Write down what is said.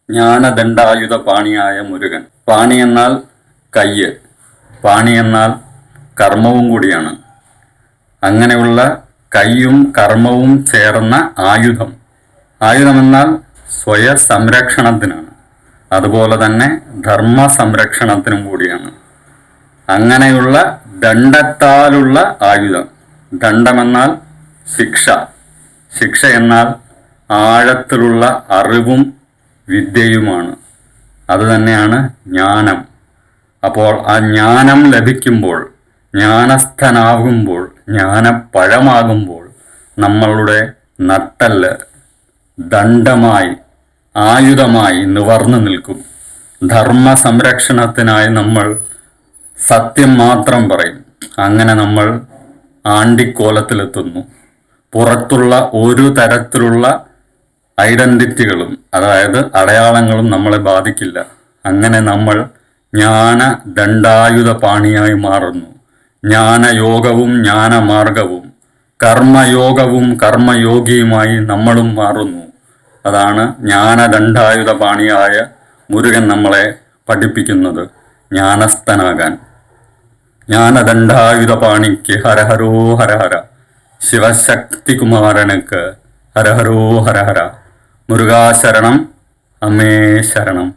ജ്ഞാനദണ്ഡായുധ പാണിയായ മുരുകൻ. പാണി എന്നാൽ കയ്യ്, പാണി എന്നാൽ കർമ്മവും കൂടിയാണ്. അങ്ങനെയുള്ള കയ്യും കർമ്മവും ചേർന്ന ആയുധം. ആയുധമെന്നാൽ സ്വയ സംരക്ഷണത്തിനാണ്, അതുപോലെ തന്നെ ധർമ്മ സംരക്ഷണത്തിനും കൂടിയാണ്. അങ്ങനെയുള്ള ദണ്ഡത്താലുള്ള ആയുധം. ദണ്ഡമെന്നാൽ ശിക്ഷ, ശിക്ഷ എന്നാൽ ആഴത്തിലുള്ള അറിവും വിദ്യയുമാണ്. അതുതന്നെയാണ് ജ്ഞാനം. അപ്പോൾ ആ ജ്ഞാനം ലഭിക്കുമ്പോൾ, ജ്ഞാനസ്ഥനാകുമ്പോൾ, ജ്ഞാനപ്പഴമാകുമ്പോൾ നമ്മളുടെ നട്ടെല്ല് ദണ്ഡമായി, ആയുധമായി നിവർന്നു നിൽക്കും. ധർമ്മ സംരക്ഷണത്തിനായി നമ്മൾ സത്യം മാത്രം പറയും. അങ്ങനെ നമ്മൾ ആണ്ടിക്കോലത്തിലെത്തുന്നു. പുറത്തുള്ള ഒരു തരത്തിലുള്ള ഐഡന്റിറ്റികളും, അതായത് അടയാളങ്ങളും നമ്മളെ ബാധിക്കില്ല. അങ്ങനെ നമ്മൾ ജ്ഞാന ദണ്ഡായുധ പാണിയായി മാറുന്നു. ജ്ഞാനയോഗവും ജ്ഞാനമാർഗവും കർമ്മയോഗവും കർമ്മയോഗിയുമായി നമ്മളും മാറുന്നു. അതാണ് ജ്ഞാനദണ്ഡായുധ പാണിയായ മുരുകൻ നമ്മളെ പഠിപ്പിക്കുന്നത്, ജ്ഞാനസ്ഥനാകാൻ. ജ്ഞാനദണ്ഡായുധ പാണിക്ക് ഹരഹരോ ഹരഹര, ശിവശക്തികുമാരനുക്ക് ഹരഹരോ ഹരഹര. മുരുകാശരണം, അമ്മേ ശരണം.